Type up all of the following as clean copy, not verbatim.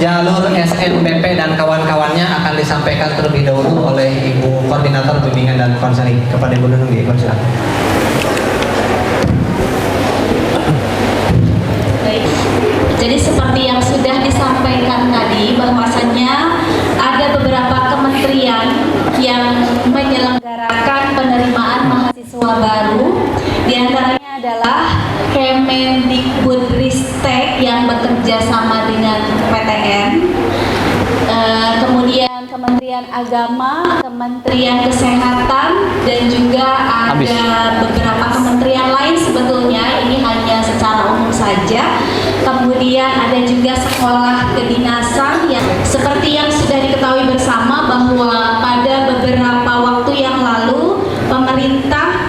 jalur SNBP dan kawan-kawannya akan disampaikan terlebih dahulu oleh Ibu Koordinator Bimbingan dan Konseling. Kepada Ibu Nunung, silakan. Baik. Jadi seperti yang sudah disampaikan tadi, bahwasannya ada beberapa kementerian yang menyelenggarakan penerimaan mahasiswa baru. Di antaranya adalah Kemendikbudristek yang bekerja sama dengan PTN, kemudian Kementerian Agama, Kementerian Kesehatan, dan juga ada beberapa kementerian lain sebetulnya, ini hanya secara umum saja. Kemudian ada juga sekolah kedinasan yang seperti yang sudah diketahui bersama bahwa pada beberapa waktu yang lalu pemerintah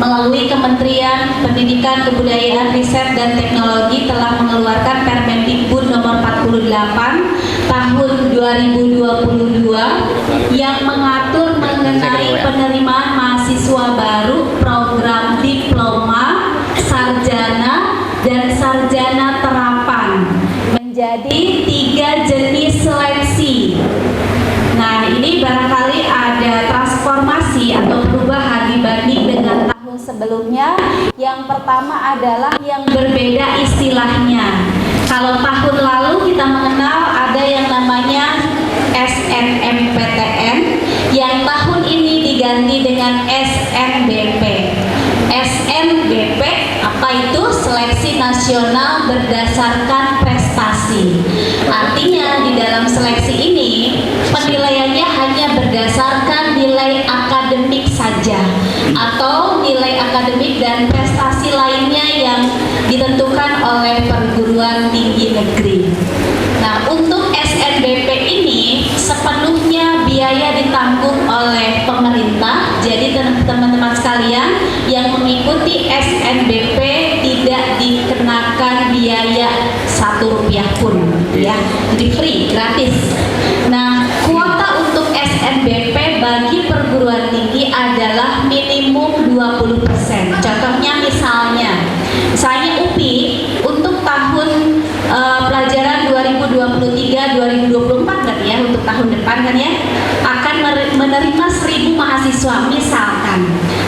melalui Kementerian Pendidikan, Kebudayaan, Riset, dan Teknologi telah mengeluarkan Permendikbud nomor 48 tahun 2022 yang mengatur mengenai penerimaan mahasiswa baru program diploma, sarjana, dan sarjana terapan menjadi 3 jenis seleksi. Nah, ini barangkali ada transformasi atau perubahan dibanding dengan tahun sebelumnya. Yang pertama adalah yang berbeda istilahnya. Kalau tahun lalu kita mengenal ada yang namanya SNMPTN, yang tahun ini diganti dengan SNBP. SNBP apa itu? Seleksi Nasional Berdasarkan Prestasi. Artinya di dalam seleksi ini penilaiannya hanya berdasarkan nilai akademik saja atau nilai akademik dan prestasi lainnya yang ditentukan oleh perguruan tinggi negeri. Nah, untuk SNBP ini sepenuhnya biaya ditanggung oleh pemerintah. Jadi teman-teman sekalian yang mengikuti SNBP tidak dikenakan biaya Rp1 pun, ya. Jadi free, gratis. Nah, kuota untuk SNBP bagi perguruan tinggi adalah minimum 20%. Contohnya misalnya UPI untuk tahun pelajaran 2023-2024 berarti ya, untuk tahun depan kan ya, akan menerima 1.000 mahasiswa misalkan.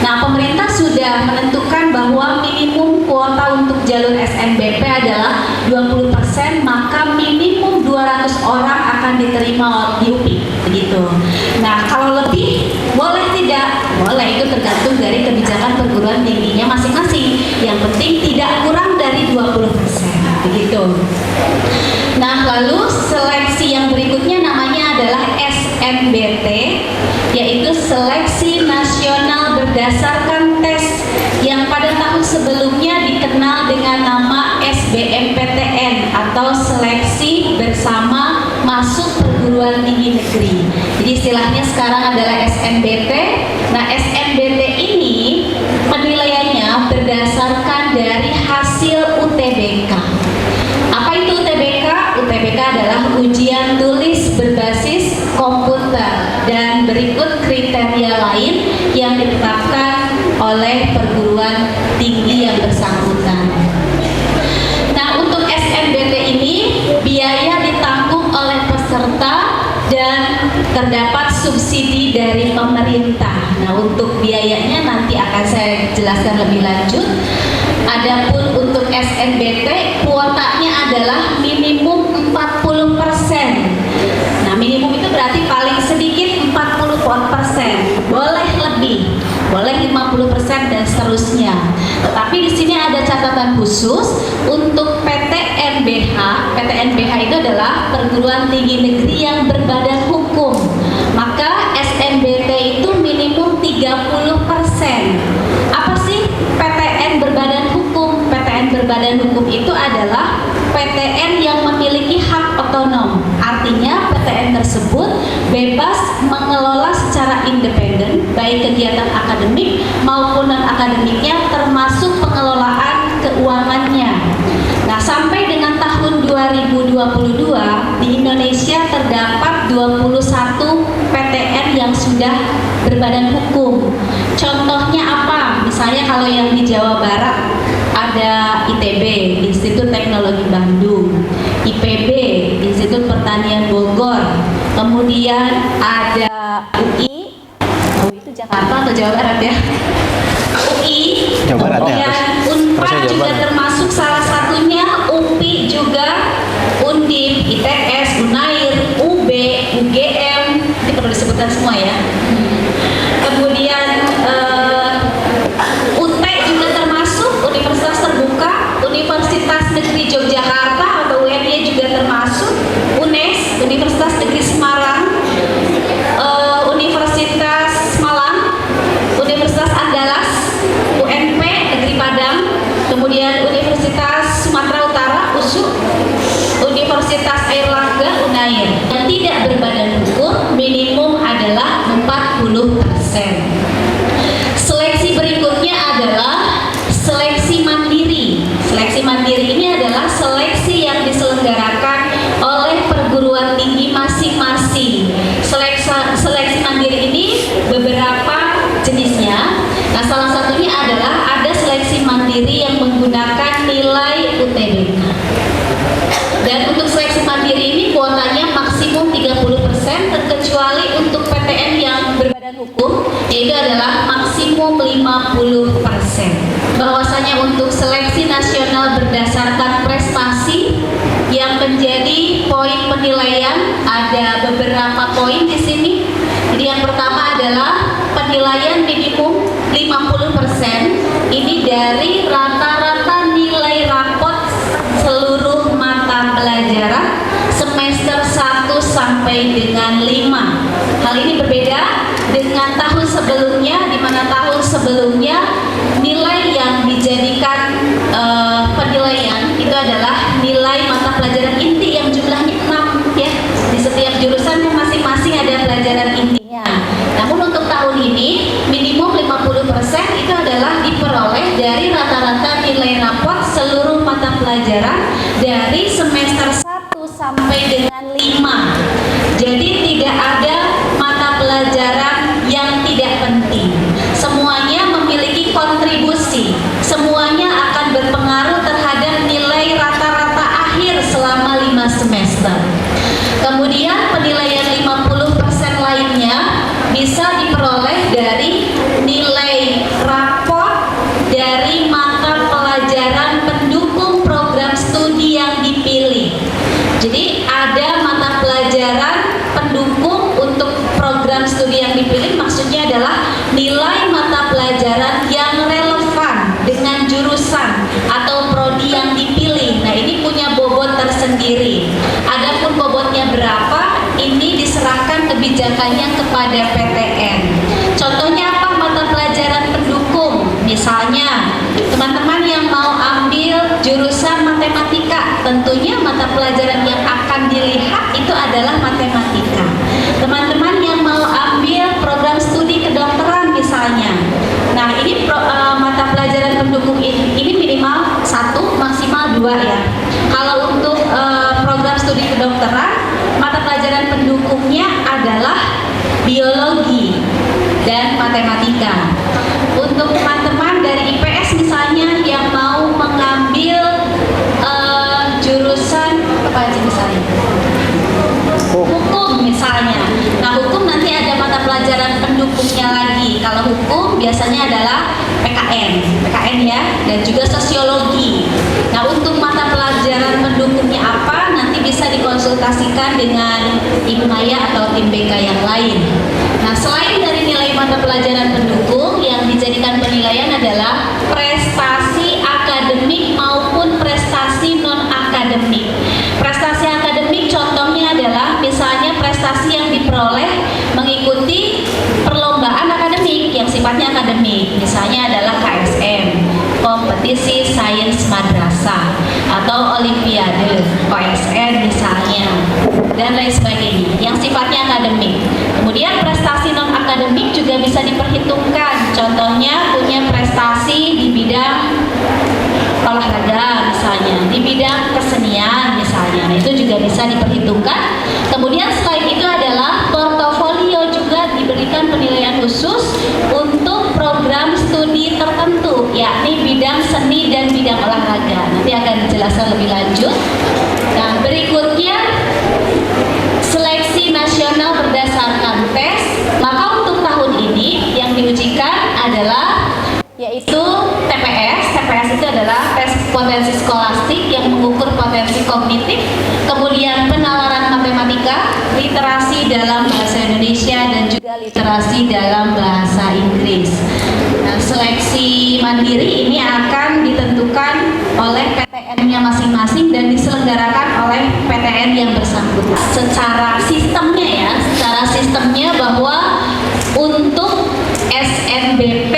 Nah, pemerintah sudah menentukan bahwa minimum kuota untuk jalur SNBP adalah 20%, maka minimum 200 orang akan diterima di UPI, begitu. Nah, kalau lebih boleh tidak? Boleh, itu tergantung dari kebijakan perguruan tingginya masing-masing. Yang penting tidak kurang dari 20%, begitu. Nah, lalu seleksi yang berikutnya namanya adalah SNBT, yaitu Seleksi Nasional Berdasarkan Tes, yang pada tahun sebelumnya dikenal dengan nama SBMPTN atau Seleksi Bersama Masuk Perguruan Tinggi Negeri. Jadi istilahnya sekarang adalah SNBT. Nah, SNBT ini penilaiannya berdasarkan dari hasil UTBK. Apa itu UTBK? UTBK adalah ujian tulis berbasis komputer, dan berikut kriteria lain yang ditetapkan oleh perguruan tinggi yang bersangkutan. Nah, untuk SNBT ini biaya ditanggung oleh peserta dan terdapat subsidi dari pemerintah. Nah, untuk biayanya nanti akan saya jelaskan lebih lanjut. Adapun untuk SNBT kuotanya adalah minimum 40%. Nah, minimum itu berarti paling sedikit 40%. Boleh lebih, boleh 50% dan seterusnya. Tetapi di sini ada catatan khusus untuk PTNBH. PTNBH itu adalah perguruan tinggi negeri yang berbadan hukum. Maka SNBT itu minimum 30%. Apa sih PTN berbadan hukum? PTN berbadan hukum itu adalah PTN yang memiliki hak otonom. Artinya PTN tersebut bebas mengelola secara independen baik kegiatan akademik maupun non-akademiknya, termasuk pengelolaan keuangannya. Nah, sampai dengan tahun 2022 di Indonesia terdapat 21 PTN yang sudah berbadan hukum. Contohnya apa? Misalnya kalau yang di Jawa Barat ada ITB, Institut Teknologi Bandung, IPB, Institut Pertanian Bogor, kemudian ada UI, itu Jakarta atau Jawa Barat ya? UI, Jawa Barat, ya, kemudian harusnya Unpad Jawa juga Barat. termasuk salah satunya, UPI juga, Undip, ITS, Unair, UB, UGM, ini perlu disebutkan semua ya. Kemudian UT juga termasuk, Universitas Terbuka, Universitas Negeri Yogyakarta atau UNY juga termasuk, UNES, Universitas Negeri Semarang, Universitas Malang, Universitas Andalas, UNP Negeri Padang, kemudian Universitas Sumatera Utara, USU, Universitas Airlangga, Unair. Yang tidak berbadan hukum minimum adalah 40%. Seleksi berikutnya adalah seleksi mandiri. Seleksi mandiri ini adalah seleksi yang diselenggarakan oleh perguruan tinggi masing-masing. Seleksi mandiri ini beberapa jenisnya. Nah, salah satunya adalah ada seleksi mandiri yang menggunakan nilai UTBK. Dan untuk seleksi mandiri ini kuotanya maksimum 30%, terkecuali untuk PTN yang berbadan hukum, yaitu adalah maksimum 50%. Bahwasanya untuk seleksi nasional berdasarkan prestasi yang menjadi poin penilaian ada beberapa poin di sini. Jadi yang pertama adalah penilaian minimum 50%. Ini dari rata-rata nilai rapot seluruh mata pelajaran semester 1 sampai dengan 5. Hal ini berbeda dengan tahun sebelumnya, di mana tahun sebelumnya nilai yang dijadikan penilaian itu adalah nilai mata pelajaran inti yang jumlahnya 6 ya. Di setiap jurusan masing-masing ada pelajaran intinya. Namun untuk tahun ini minimum 50% itu adalah diperoleh dari rata-rata nilai rapot seluruh mata pelajaran dari semester 1 sampai dengan 5. Jadi tidak ada mata pelajaran yang tidak penting. Semuanya memiliki kontribusi. Semuanya akan berpengaruh terhadap nilai rata-rata akhir selama 5 semester. Kemudian penilaian 50% lainnya bisa diperoleh dari nilai raport dari mata pelajaran pendukung program studi yang dipilih. Jadi ada mata pelajaran pendukung untuk program studi yang dipilih, maksudnya adalah nilai mata pelajaran yang relevan dengan jurusan atau prodi yang dipilih. Nah, ini punya bobot tersendiri. Adapun bobotnya berapa, ini diserahkan kebijakannya kepada PTN. Contohnya apa mata pelajaran pendukung? Misalnya, teman-teman yang mau ambil jurusan matematika, tentunya mata pelajaran yang akan dilihat itu adalah matematika. Teman-teman yang mau ambil program studi kedokteran misalnya, nah ini mata pelajaran pendukung ini minimal 1, maksimal 2 ya. Kalau untuk program studi kedokteran, mata pelajaran pendukungnya adalah biologi dan matematika. Untuk teman-teman dari IPS misalnya yang mau mengambil jurusan apa aja misalnya? Hukum misalnya. Nah, hukum nanti ada mata pelajaran pendukungnya lagi. Kalau hukum biasanya adalah PKN ya, dan juga sosiologi. Nah, untuk mata pelajaran pendukungnya apa, nanti bisa dikonsultasikan dengan Ibu Maya atau tim BK yang lain. Nah, selain dari nilai mata pelajaran pendukung, yang dijadikan penilaian adalah prestasi akademik maupun prestasi non-akademik. Prestasi akademik contohnya adalah misalnya prestasi yang diperoleh mengikuti perlombaan akademik yang sifatnya akademik, misalnya adalah KSM, kompetisi sains madrasah, atau olimpiade, OSN misalnya, dan lain sebagainya yang sifatnya akademik. Kemudian prestasi non akademik juga bisa diperhitungkan, contohnya punya prestasi di bidang olahraga misalnya, di bidang kesenian misalnya. Nah, itu juga bisa diperhitungkan. Kemudian selain itu adalah portofolio juga diberikan penilaian khusus untuk program studi tertentu, yakni bidang seni dan bidang olahraga. Nanti akan dijelaskan lebih lanjut. Nah, berikutnya nasional berdasarkan tes, maka untuk tahun ini yang diujikan adalah yaitu TPS. TPS itu adalah tes potensi skolastik yang mengukur potensi kognitif, kemudian penalaran matematika, literasi dalam bahasa Indonesia, dan juga literasi dalam bahasa Inggris. Nah, seleksi mandiri ini akan ditentukan oleh PTN-nya masing-masing dan diselenggarakan oleh PTN yang bersangkutan. Secara sistemnya bahwa untuk SNBP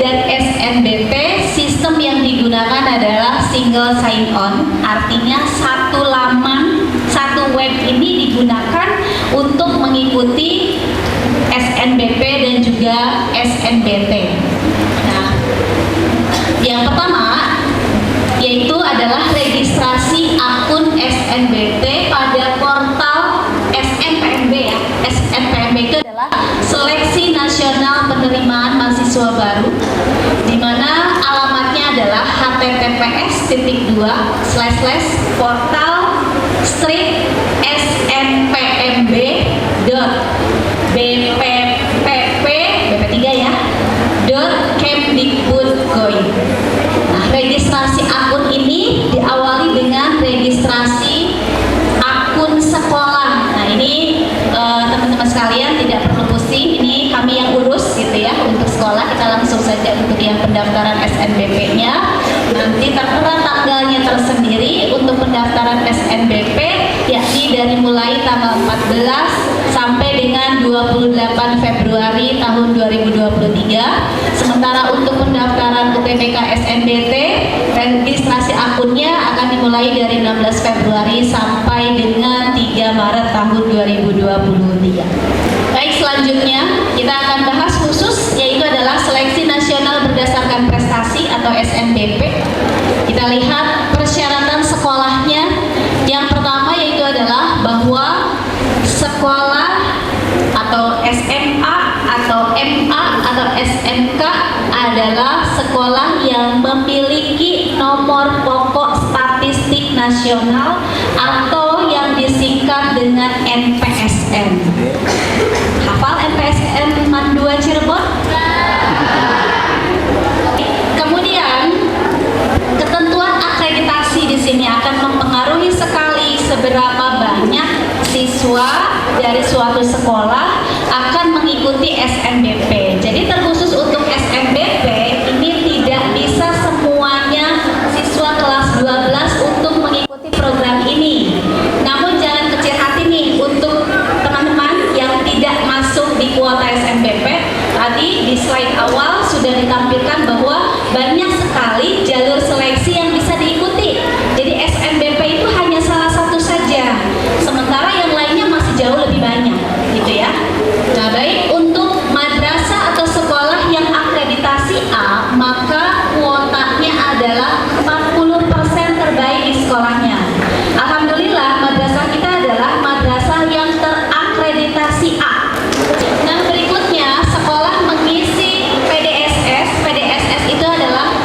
dan SNBP sistem yang digunakan adalah single sign on, artinya satu laman, satu web ini digunakan untuk mengikuti SNBP dan juga SNBT. Nah, yang pertama yaitu adalah registrasi akun SNBT pada portal SNPMB ya. SNPMB itu adalah Seleksi Nasional Penerimaan Mahasiswa Baru, di mana alamatnya adalah https://portal/strik.snpmb.bpp3 ya. Nah, registrasi akun ini diawali dengan registrasi akun sekolah. Nah, ini teman-teman sekalian tidak perlu pusing, ini kami yang urus gitu ya untuk sekolah. Kita langsung saja untuk yang pendaftaran SNBP-nya. Nanti tertera tanggalnya tersendiri untuk pendaftaran SNBP, yakni dari mulai tanggal 14 sampai dengan 28 Februari tahun 2023. Sementara untuk pendaftaran UTBK SNBT, registrasi akunnya akan dimulai dari 16 Februari sampai dengan 3 Maret tahun 2023. Baik, selanjutnya kita akan bahas khusus, yaitu adalah seleksi nasional berdasarkan prestasi atau SNBP. Kita lihat persyaratan sekolahnya. Yang pertama yaitu adalah bahwa sekolah atau SMA atau MA atau SMK adalah sekolah yang memiliki nomor pokok statistik nasional atau yang disingkat dengan NPSN. Hafal NPSN Mandua Cirebon? Kemudian ketentuan akreditasi di sini akan mempengaruhi sekali seberapa banyak siswa dari suatu sekolah akan mengikuti SNBP. Jadi terkhusus untuk SNBP ini tidak bisa semuanya siswa kelas 12 untuk mengikuti program ini. Namun jangan kecil hati nih untuk teman-teman yang tidak masuk di kuota SNBP. Tadi di slide awal sudah ditampilkan bahwa banyak sekali jalur seleksi yang bisa diikuti. Jadi SNBP itu hanya salah satu saja, sementara yang lainnya masih jauh lebih banyak, gitu ya. Nah, baik, untuk madrasah atau sekolah yang akreditasi A, maka kuotanya adalah 40% terbaik di sekolahnya. Alhamdulillah, madrasah kita adalah madrasah yang terakreditasi A. Nah, berikutnya sekolah mengisi PDSS. PDSS itu adalah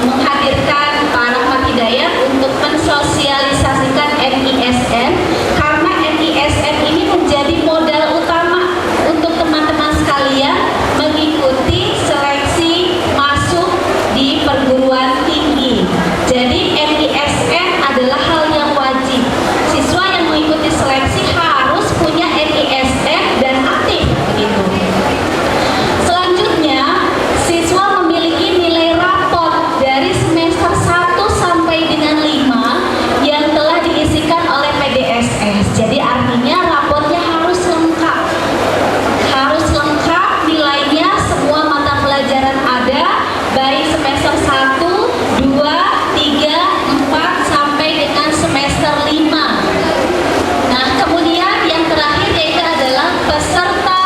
menghadirkan Pak Rahmat Hidayat untuk mensosialisasikan NISN, karena NISN ini menjadi modal utama untuk teman-teman sekalian mengikuti seleksi masuk di perguruan tinggi. Jadi NISN adalah hal yang wajib. Siswa yang mengikuti seleksi harus punya NISN dan aktif begitu. Selanjutnya, siswa memiliki nilai raport dari semester 1 sampai dengan 5 yang telah diisikan oleh PDSS. Jadi artinya raportnya harus lengkap. Harus lengkap nilainya, semua mata pelajaran ada, baik semester 1, 2, 3, 4 sampai dengan semester 5. Nah, kemudian yang terakhir yaitu adalah peserta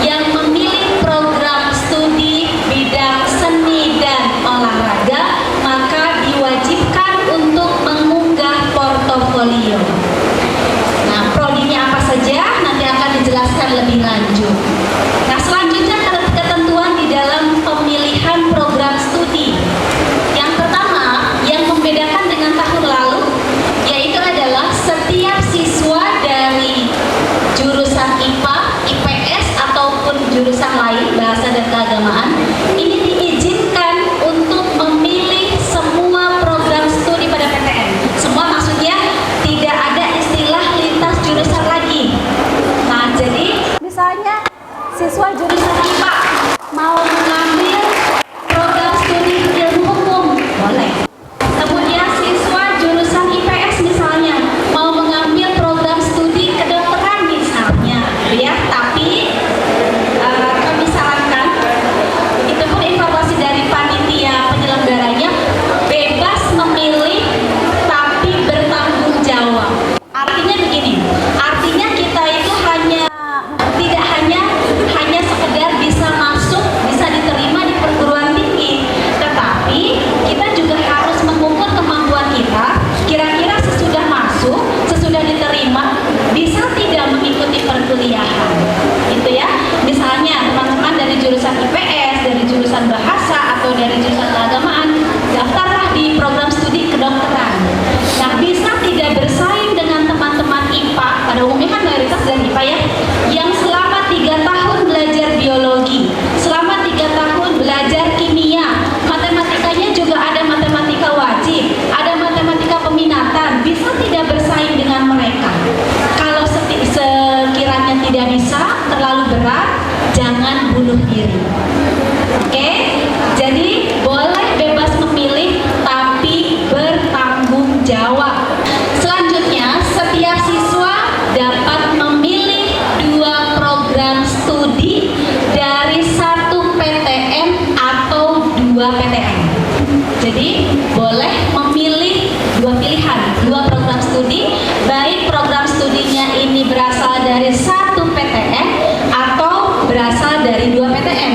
yang memilih program studi bidang seni dan olahraga, maka diwajibkan untuk mengunggah portofolio. Nah, prodinya apa saja nanti akan dijelaskan lebih lanjut. Nah, selanjutnya ketentuan di dalam pemilihan program studi. Yang pertama, yang membedakan dengan tahun lalu, yaitu adalah setiap siswa dari jurusan IPA, IPS, ataupun jurusan lain, bahasa dan keagamaan, ini diizinkan untuk memilih semua program studi pada PTN. Semua maksudnya tidak ada istilah lintas jurusan lagi. Nah, jadi misalnya siswa jurusan IPA mau mengambil program studi ilmu hukum, boleh. Kemudian siswa jurusan IPS misalnya mau mengambil program studi kedokteran misalnya, ya. Tapi kami sarankan, itu pun informasi dari panitia penyelenggaranya, bebas memilih tapi bertanggung jawab. Artinya begini, artinya kita itu tidak hanya sekedar bisa masuk, bisa diterima di perguruan tinggi, tetapi kita juga harus mengukur kemampuan kita. Kira-kira sesudah masuk, sesudah diterima, bisa tidak mengikuti perkuliahan, gitu ya. Misalnya teman-teman dari jurusan IPS, dari jurusan bahasa, atau dari jurusan keagamaan, daftarlah di program studi kedokteran. Nah, bisa tidak bersaing dengan teman-teman IPA, pada umumnya kan mayoritas dari IPA ya, yang selama 3 tahun belajar biologi, selama 3 tahun belajar kimia, matematikanya juga ada matematika wajib, ada matematika peminatan, bisa tidak bersaing dengan mereka. Kalau sekiranya tidak bisa, terlalu berat, jangan bunuh diri. Oke? Jadi boleh bebas memilih tapi bertanggung jawab. Selanjutnya, setiap siswa dapat memilih 2 program studi dari 1 PTN atau 2 PTN. Jadi boleh memilih 2 pilihan, 2 program studi, baik program studinya ini berasal dari 1 PTN atau berasal dari 2 PTN.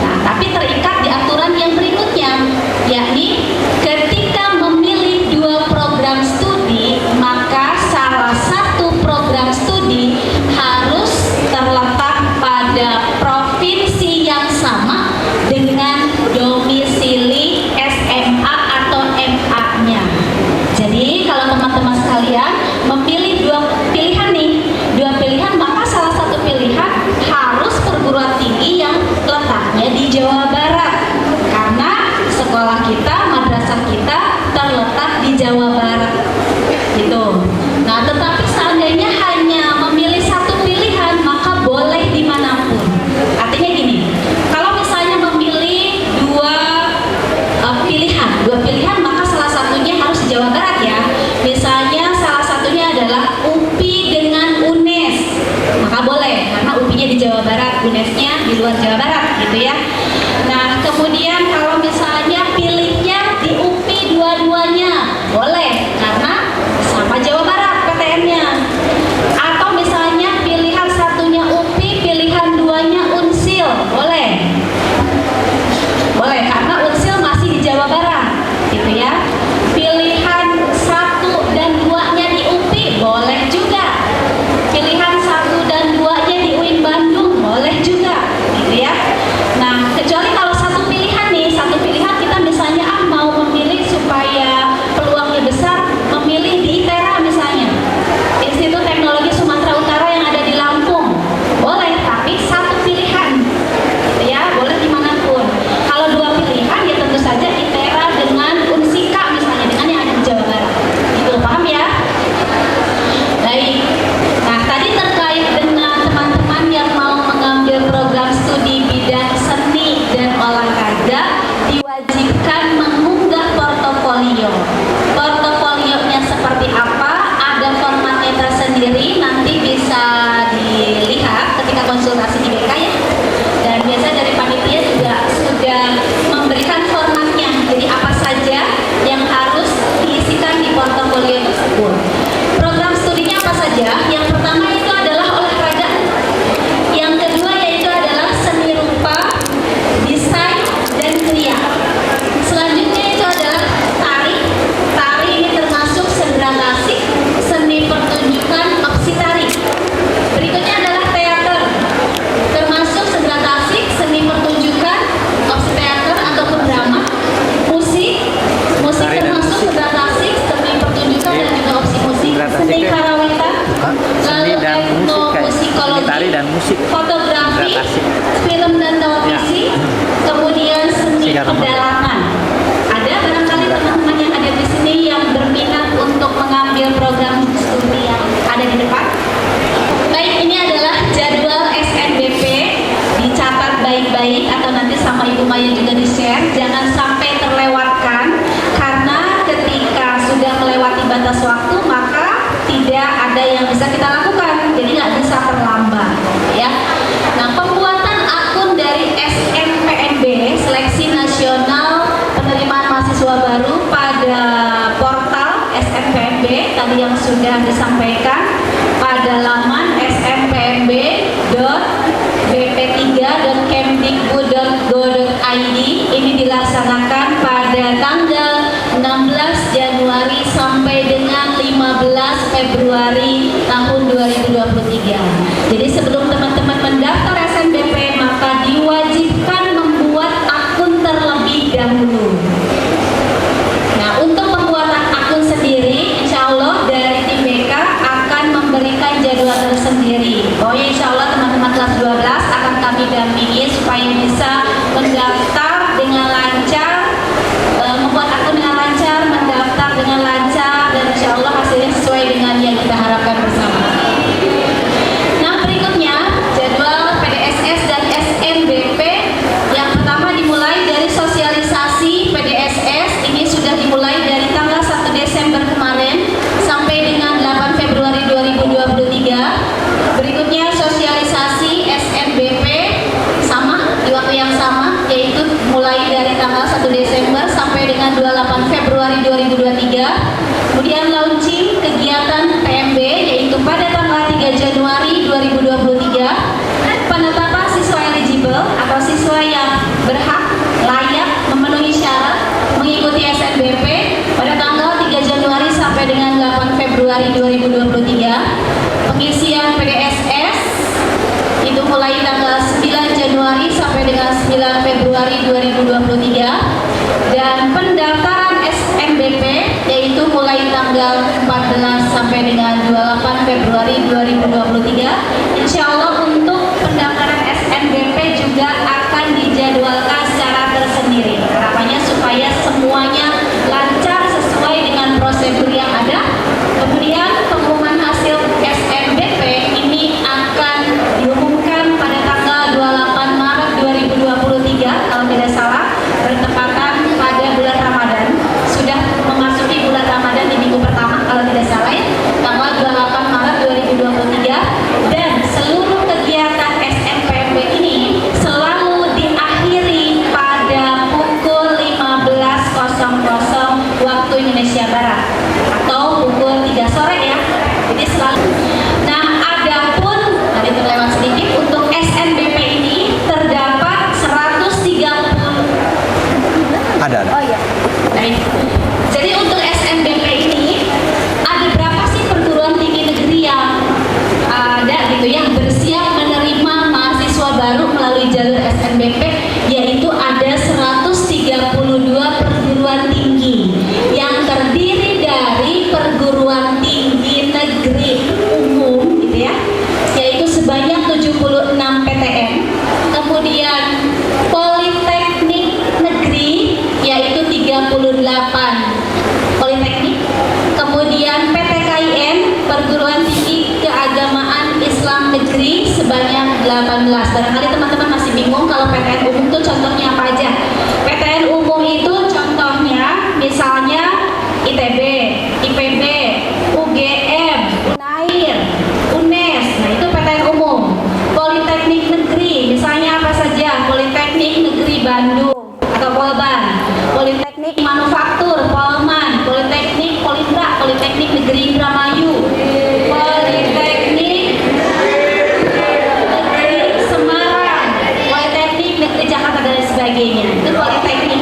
Nah, tapi terikat di aturan yang berikutnya, yakni ketika memilih 2 program studi, maka salah satu program studi harus terletak pada provinsi yang sama dengan domisili SMA atau MA-nya. Jadi kalau teman-teman sekalian memilih 2 pilihan nih, 2 pilihan, maka salah satu pilihan harus perguruan tinggi yang letaknya di Jawa Barat, karena sekolah kita, madrasah kita terletak di Jawa Barat, gitu. Nah, tetapi seandainya hanya memilih 1 pilihan, maka boleh dimanapun. Artinya gini, kalau misalnya memilih 2 pilihan, maka salah satunya harus di Jawa Barat ya. Misalnya salah satunya adalah UPI dengan UNES, maka boleh, karena UPI-nya di Jawa Barat, UNES-nya di luar Jawa Barat, gitu ya. Nah, kemudian kalau misalnya pilihnya di UPI dua-duanya, boleh, karena sama Jawa Barat PTN-nya. Atau misalnya pilihan satunya UPI, pilihan 2-nya Unsil, boleh. Boleh, karena Unsil masih di Jawa Barat, gitu ya. Pilihan 1 dan 2-nya di UPI, boleh juga. Pilihan 1 dan 2-nya di UIN Bandung, boleh juga, gitu ya. Nah, semuanya juga di-share, jangan sampai terlewatkan, karena ketika sudah melewati batas waktu maka tidak ada yang bisa kita lakukan, jadi nggak bisa terlambat ya. Nah, pembuatan akun dari SNPMB, Seleksi Nasional Penerimaan Mahasiswa Baru, pada portal SNPMB tadi yang sudah disampaikan pada laman snpmb.bp3.kemdikbud.go.id ini dilaksanakan pada tanggal 16 Januari sampai dengan 15 Februari tahun 2023. Jadi sebelum teman-teman mendaftar SNBP maka diwajibkan membuat akun terlebih dahulu. Nah, untuk pembuatan akun sendiri, insya Allah dari tim BK akan memberikan jadwal tersendiri. Pokoknya insya Allah teman-teman kelas 12 akan kami dampingi supaya bisa mendaftar dengan lancar, membuat akun dengan lancar, mendaftar dengan lancar, dan insya Allah hasilnya sesuai dengan yang kita harapkan bersama. Nah, berikutnya jadwal PDSS dan SNBP. Yang pertama dimulai dari sosialisasi PDSS, ini sudah dimulai dari tanggal 1 Desember kemarin sampai dengan 8 Februari 2023. Berikutnya sosialisasi SNBP sama di waktu yang sama, yaitu mulai dari tanggal 1 Desember sampai dengan 28 Februari 2023. Kemudian launching kegiatan PMB yaitu pada tanggal 3 Januari 2023. Penetapan siswa eligible atau siswa yang berhak layak memenuhi syarat mengikuti SNBP pada tanggal 3 Januari sampai dengan 8 Februari 2023. Pengisian PDSS itu mulai tanggal 9 Januari sampai dengan 9 Februari 2023, dan pendaftaran SNBP yaitu mulai tanggal 14 sampai dengan 28 Februari 2023. Insya Allah untuk pendaftaran SNBP juga akan dijadwalkan secara tersendiri. Harapannya supaya semuanya lancar sesuai dengan prosedur yang ada. Kemudian pengumuman hasil SNBP ini akan diumumkan pada tanggal 28 Maret 2023 kalau tidak salah, bertepatan pada bulan Ramadan. Sudah memasuki bulan Ramadan di minggu pertama kalau tidak salah ya, tanggal 28 Maret 2023. Dan seluruh kegiatan SNPMB ini selalu diakhiri pada pukul 15.00 waktu Indonesia Barat atau pukul 3 sore ya. Jadi selalu. Nah, adapun tadi terlewat sedikit, untuk SNBP ini terdapat 130. Ada. Oh iya. Baik. Jadi untuk SNBP ini ada berapa sih perguruan tinggi negeri yang ada gitu yang bersiap menerima mahasiswa baru melalui jalur SNBP, yaitu ada 132 perguruan tinggi yang terdiri dari perguruan tinggi negeri umum gitu ya, yaitu sebanyak 76 PTN. Kemudian Politeknik Negeri yaitu 38 Politeknik. Kemudian PTKIN, Perguruan Tinggi Keagamaan Islam Negeri, sebanyak 18. Barangkali teman-teman masih bingung kalau PTN umum itu contohnya apa aja. PTN umum itu contohnya misalnya ITB, IPB, UGM, UNAIR, UNES. Nah, itu PTN umum. Politeknik Negeri misalnya apa saja? Politeknik Negeri Bandung atau Polban, Politeknik Manufaktur Polman, Politeknik Polindra, Politeknik Negeri Indramayu, Politeknik Negeri Semarang, Politeknik Negeri Jakarta, dan sebagainya. Itu politeknik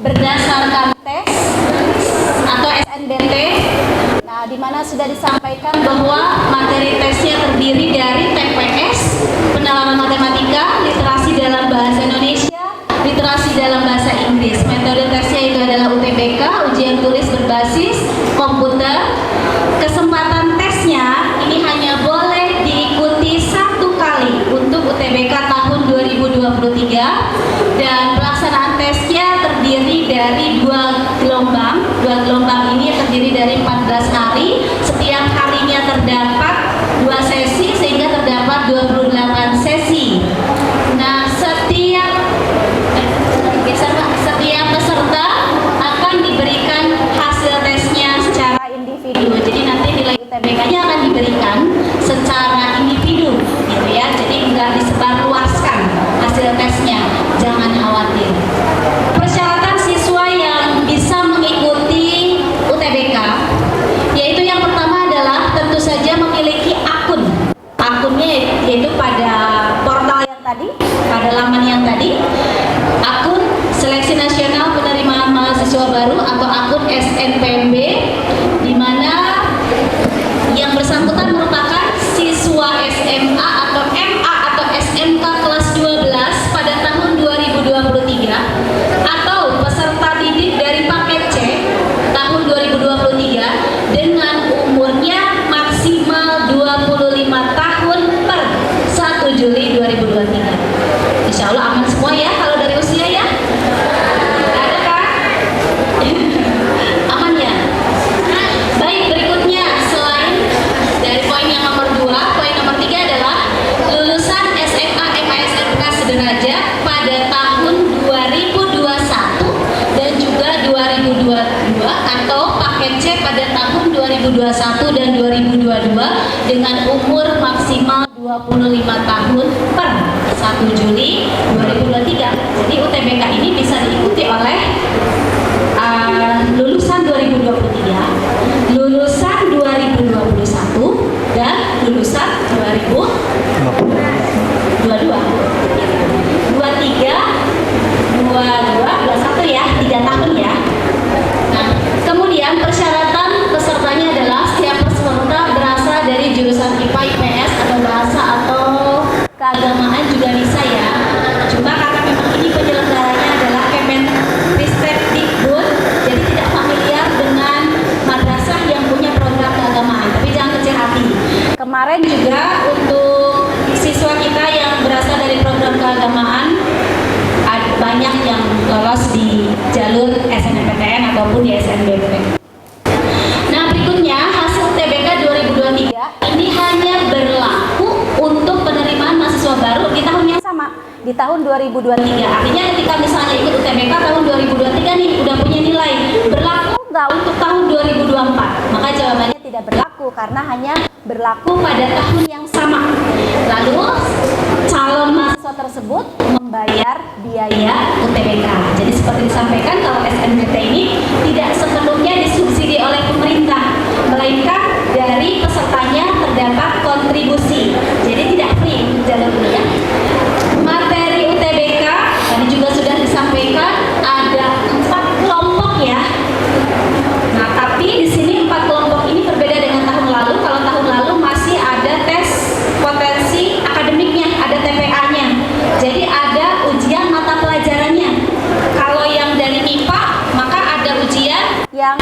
berdasarkan tes atau SNBT. Nah, di mana sudah disampaikan bahwa materi tesnya terdiri dari TPS, penalaran matematika, literasi dalam bahasa Indonesia, literasi dalam bahasa Inggris. Metode tesnya itu adalah UTBK, ujian tulis berbasis komputer. Kesempatan tesnya ini hanya boleh diikuti 1 kali untuk UTBK tahun 2023, dan pelaksanaan tesnya terdiri dari 2 gelombang. 2 gelombang ini terdiri dari 14 hari. Setiap harinya terdapat 2 sesi sehingga terdapat 28 sesi. Nah, setiap peserta akan diberikan hasil tesnya secara individu. Jadi nanti nilai UTBK-nya akan diberikan secara individu, gitu ya. Jadi nggak disebarluaskan hasil tesnya. Jangan khawatir. Persyaratan siswa yang bisa mengikuti UTBK, yaitu yang pertama adalah tentu saja memiliki akun. Akunnya yaitu pada portal yang tadi, pada laman yang tadi, akun Seleksi Nasional Penerimaan Mahasiswa Baru atau akun SNPMB, di mana yang bersangkutan merupakan siswa SMA atau MA atau SMK kelas 12 pada tahun 2023 atau peserta didik dari paket C tahun 2023 dengan umurnya maksimal 25 tahun per 1 Juli 2023. Insya Allah aman semua ya kalau dari usia ya. Ada kan? Aman ya? Baik, berikutnya selain dari poin yang nomor 2, poin nomor 3 adalah lulusan SMA MASMK sederajat pada tahun 2021 dan juga 2022 atau paket C pada tahun 2021 dan 2022 dengan umur maksimal 25 tahun per 1 Juli 2023. Jadi UTBK ini bisa diikuti oleh lulusan 2023, lulusan 2021, dan lulusan 2022. 23, 21 ya, 3 tahun ya. Nah, kemudian persyaratan pesertanya adalah setiap peserta berasal dari jurusan IPA, IPS, atau bahasa atau keagamaan juga bisa ya. Cuma karena memang ini penyelenggaranya adalah Kemendikbud, jadi tidak familiar dengan madrasah yang punya program keagamaan. Tapi jangan kecil hati. Kemarin juga untuk siswa kita yang berasal dari program keagamaan banyak yang lolos di jalur SNMPTN ataupun di SNBP. Nah, berikutnya hasil UTBK 2023 ini hanya berlaku untuk penerimaan mahasiswa baru di tahun yang sama, di tahun 2023. Artinya ketika misalnya ikut UTBK tahun 2023 nih udah punya nilai, berlaku nggak untuk tahun 2024? Maka jawabannya tidak berlaku karena hanya berlaku pada tahun yang sama. Lalu calon mahasiswa tersebut membayar biaya UTBK. Jadi seperti disampaikan, kalau SNBT ini tidak sepenuhnya disubsidi oleh pemerintah, melainkan dari pesertanya terdapat kontribusi. Jadi tidak free jalur kuliah. Materi UTBK tadi juga sudah disampaikan ada 4 kelompok ya. Nah, tapi di sini 4 kelompok ini berbeda dengan tahun lalu. Kalau tahun lalu masih ada tes potensi akademiknya, ada TPA-nya. Jadi ada ujian mata pelajarannya. Kalau yang dari IPA maka ada ujian yang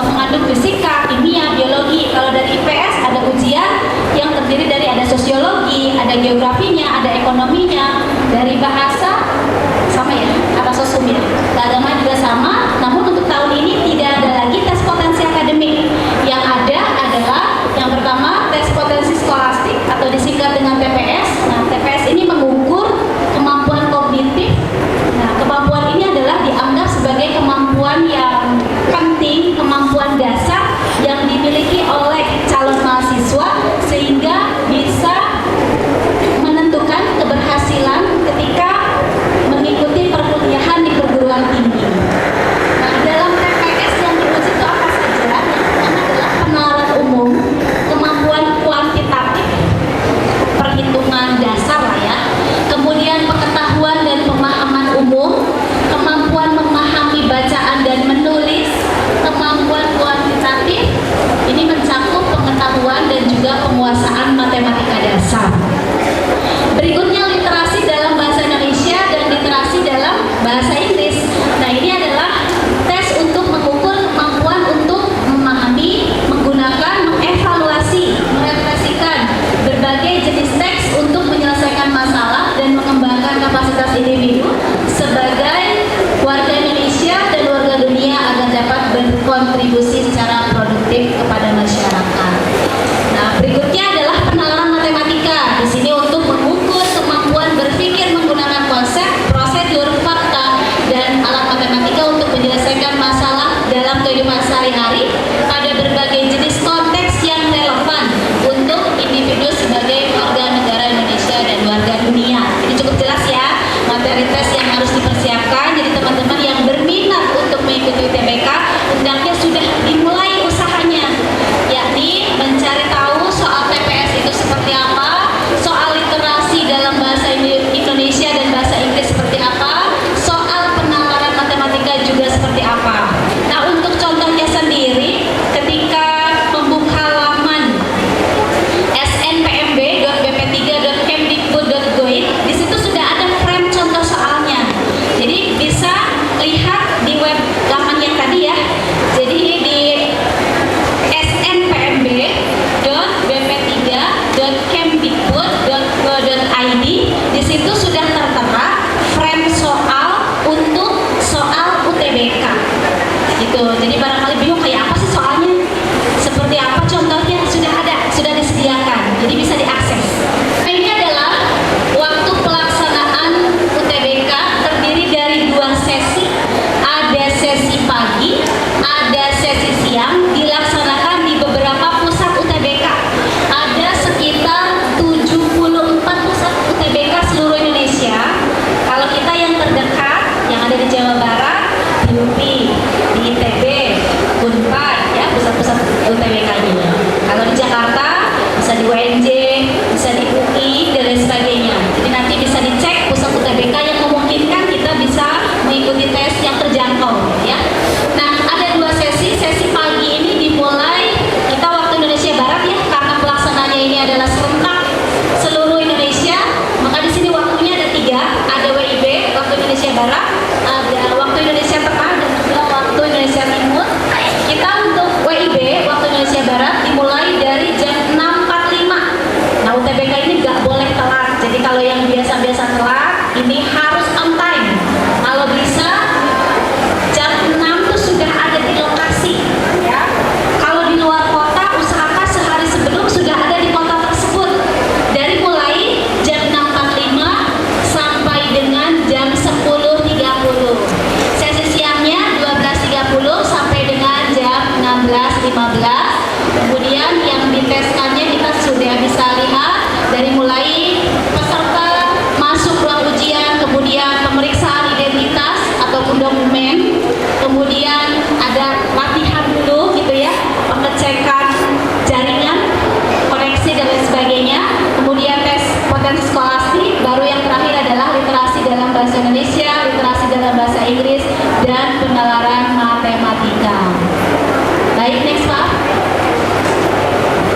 mengandung fisika, kimia, biologi. Kalau dari IPS ada ujian yang terdiri dari ada sosiologi, ada geografinya, ada ekonominya. Dari bahasa sama ya, apa sosum ya. Agama juga sama. Namun untuk tahun ini tidak ada lagi tes potensi akademik. Yang ada adalah yang pertama tes potensi skolastik atau disingkat dengan TPS. Nah, TPS ini mengukur kemampuan kognitif. Nah, kemampuan ini adalah dianggap sebagai kemampuan yang penting, kemampuan dasar yang dimiliki oleh calon mahasiswa sehingga bisa menentukan keberhasilan ketika mengikuti perkuliahan di perguruan tinggi. berkontribusi secara produktif kepada masyarakat. Nah, berikutnya adalah penalaran matematika. Di sini untuk mengukur kemampuan berpikir menggunakan konsep, prosedur, fakta, dan alat matematika untuk menyelesaikan masalah dalam kehidupan sehari-hari pada berbagai jenis konteks yang relevan untuk individu sebagai warga negara Indonesia dan warga dunia. Ini cukup jelas ya materi tes yang harus dipersiapkan. Jadi teman-teman yang berminat untuk mengikuti UTBK, hendaknya sudah dimulai usahanya, yakni mencari tahu soal TPS itu seperti apa, soal literasi dalam bahasa Indonesia dan bahasa Inggris seperti apa, soal penalaran matematika juga seperti apa. Nah, untuk contohnya sendiri, ketika membuka laman snpmb.bp3.kemdikbud.go.id, di situ sudah ada frame contoh soalnya. Jadi bisa lihat di web laman yang tadi ya. Jadi di snpmb.bp3.kemdikbud.go.id, di situ sudah tertera frame soal untuk soal UTBK. Gitu. Jadi barangkali bingung kayak apa sih soalnya? Seperti apa contohnya? Sudah ada, sudah disediakan. Jadi bisa diakses. Nah, ini adalah waktu pelaksanaan UTBK, terdiri dari 2 sesi. Ada sesi pagi, ada sesi siang, dilaksanakan di beberapa pusat UTBK. Ada sekitar 74 pusat UTBK seluruh Indonesia. Kalau kita yang terdekat, yang ada di Jawa Barat, di UPI, di ITB, Unpad, ya pusat-pusat UTBK-nya. Kalau di Jakarta, bisa di UNJ, bisa di UI, dan lain sebagainya. Jadi nanti bisa dicek pusat UTBK yang memungkinkan kita bisa mengikuti tes yang terjangkau, ya. Nah, ada 2 sesi. Sesi pagi ini dimulai kita waktu Indonesia Barat ya, karena pelaksanaannya ini adalah serentak seluruh Indonesia. Maka di sini waktunya ada 3, ada WIB waktu Indonesia Barat, ada waktu Indonesia Tengah, dan juga waktu Indonesia Timur. Kita untuk WIB waktu Indonesia Barat dimulai dari jam 6.45. Nah, UTBK ini nggak boleh telat. Jadi kalau yang biasa-biasa telat, ini harus on time. Kalau bisa jam 6 tuh sudah ada di lokasi, ya. Kalau di luar kota, usahakan sehari sebelum sudah ada di kota tersebut. Dari mulai jam 6.45 sampai dengan jam 10.30. Sesi siangnya 12.30 sampai dengan jam 16.15. Kemudian yang diteskannya kita sudah bisa lihat dari mulai peserta masuk ruang ujian, kemudian pemeriksaan identitas ataupun dokumen, kemudian ada latihan dulu gitu ya, pengecekan jaringan, koneksi dan lain sebagainya, kemudian tes potensi skolastik, baru yang terakhir adalah literasi dalam bahasa Indonesia, literasi dalam bahasa Inggris, dan penalaran matematika. Baik, next Pak.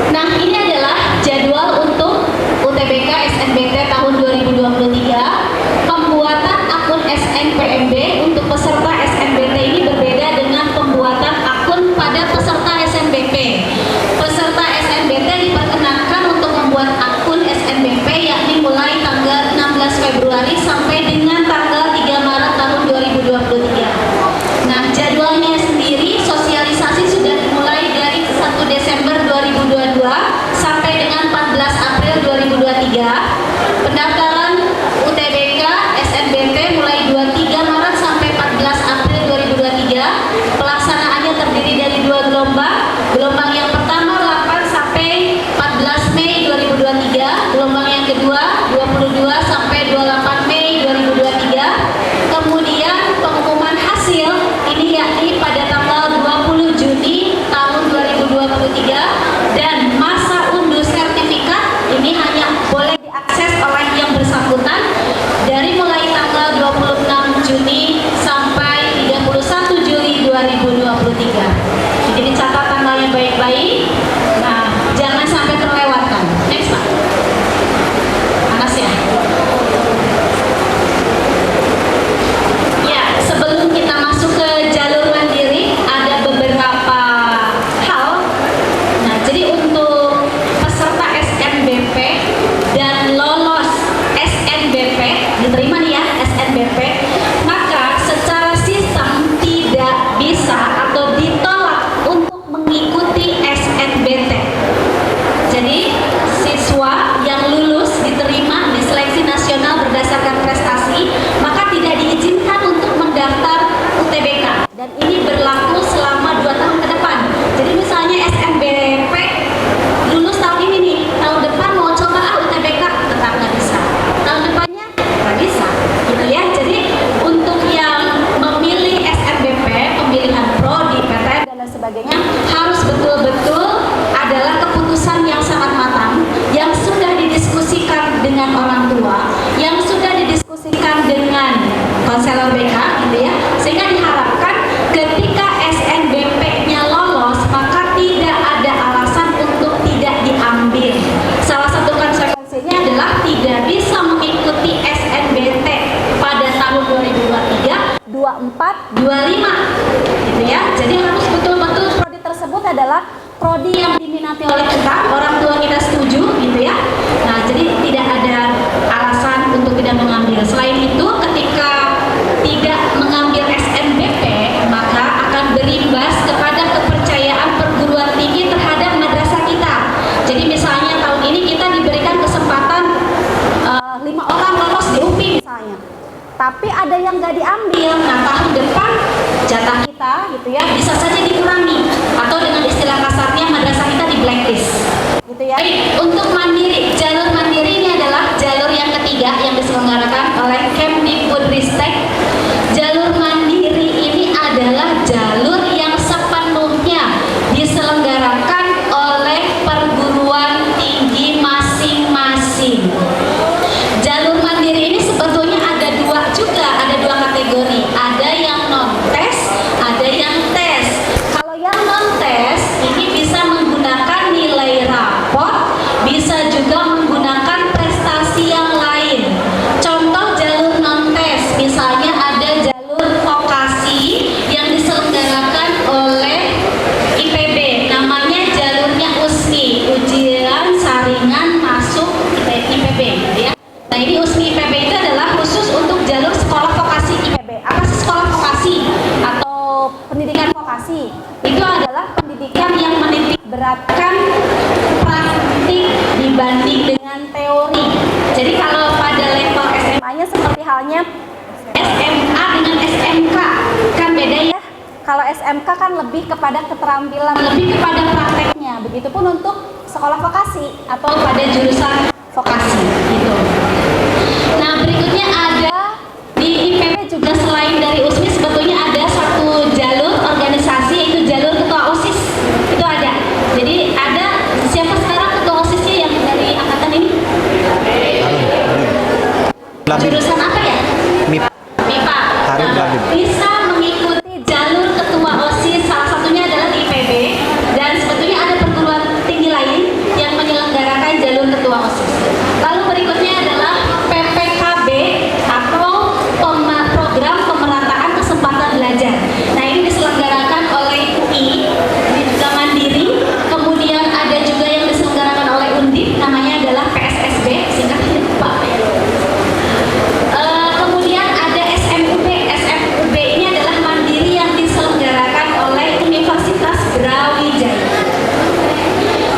Nah, ini adalah jadwal untuk UTBK SNBT tahun 2023. Pembuatan akun SNPMB untuk peserta SNBT ini berbeda dengan pembuatan akun pada peserta SNBP. Peserta SNBT diperkenankan untuk membuat akun SNBP yakni mulai tanggal 16 Februari sampai dengan tanggal 3 Maret tahun 2023. Nah, jadwalnya sendiri, sosial 25 gitu ya. Jadi harus betul-betul prodi tersebut adalah prodi yang diminati oleh kita, orang tua kita setuju gitu ya. Nah, jadi tidak ada alasan untuk tidak mengambil. Selain itu, ketika tidak mengambil SNBP, maka akan berimbas kepada kepercayaan perguruan tinggi terhadap madrasah kita. Jadi misalnya tahun ini kita diberikan kesempatan 5 orang lolos di UPI misalnya, tapi ada yang nggak diambil. Nah, tahun depan jatah kita gitu ya bisa saja dikurangi, atau dengan istilah kasarnya madrasah kita di blacklist gitu ya. Untuk mandiri, jalur mandiri ini adalah jalur yang ketiga yang diselenggarakan oleh Kemdikbudristek. Jalur mandiri ini adalah jalur yang sepenuhnya diselenggarakan oleh perguruan tinggi masing-masing. Jalur mandiri ini sebetulnya ada dua kategori, ada yang non tes, ada yang tes. Kalau yang non tes ini bisa menggunakan nilai rapor, bisa juga menggunakan prestasi yang lain. Contoh jalur non tes, misalnya ada jalur vokasi yang diselenggarakan oleh IPB, namanya jalurnya USMI, ujian saringan masuk IPB gitu ya. Nah, ini USMI IPB itu adalah khusus untuk jalur sekolah vokasi IPB. Apa sih sekolah vokasi atau pendidikan vokasi? Itu adalah pendidikan yang menitik beratkan praktik dibanding dengan teori. Jadi kalau pada level SMA-nya seperti halnya SMA dengan SMK, kan beda ya. Kalau SMK kan lebih kepada keterampilan, lebih kepada prakteknya. Begitupun untuk sekolah vokasi atau pada jurusan vokasi gitu. Nah, berikutnya ada di IPB juga selain dari USMI sebetulnya ada satu jalur organisasi, yaitu jalur ketua OSIS. Itu ada. Jadi ada siapa sekarang ketua OSISnya yang dari angkatan ini? Jurusan apa ya? MIPA. Nah, bisa mengikuti jalur ketua OSIS, salah satunya adalah di IPB, dan sebetulnya ada perguruan tinggi lain yang menyelenggarakan jalur ketua OSIS. Lalu berikutnya adalah PPKB atau program pemerataan kesempatan belajar. Nah, ini diselenggarakan oleh UI, ini juga mandiri. Kemudian ada juga yang diselenggarakan oleh Undip, namanya adalah PSSB, singkatnya Pak. Kemudian ada SMUB. SMUB ini adalah mandiri yang diselenggarakan oleh Universitas Brawijaya.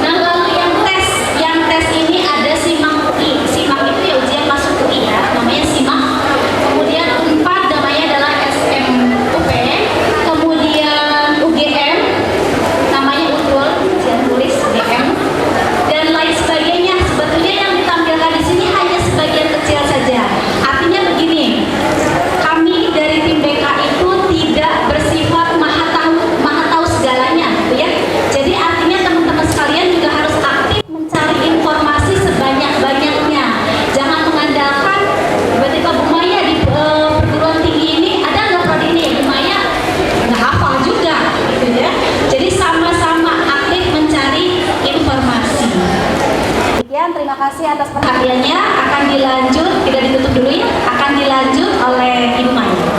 Nah, lalu yang tes ini ada SIMAK UI. SIMAK itu ya ujian masuk UI ya, namanya SIMAK. Kemudian 4 namanya adalah SMUP. Kemudian UGM namanya UTUL, ujian tulis UGM, dan lain sebagainya. Sebetulnya yang ditampilkan di sini hanya sebagian kecil saja. Artinya begini, kami dari tim BK itu tidak bersifat maha tahu segalanya gitu ya. Jadi artinya teman-teman sekalian juga harus aktif mencari informasi sebanyak-banyaknya. Jangan mengandalkan tiba-tiba Bu Maya di perguruan tinggi ini ada nggak prodi ini, Bu Maya nggak hafal juga gitu ya. Jadi sama-sama aktif mencari informasi. Sekian, terima kasih atas perhatiannya. Akan dilanjut, tidak ditutup dulu ya, akan dilanjut oleh Ibu Maya.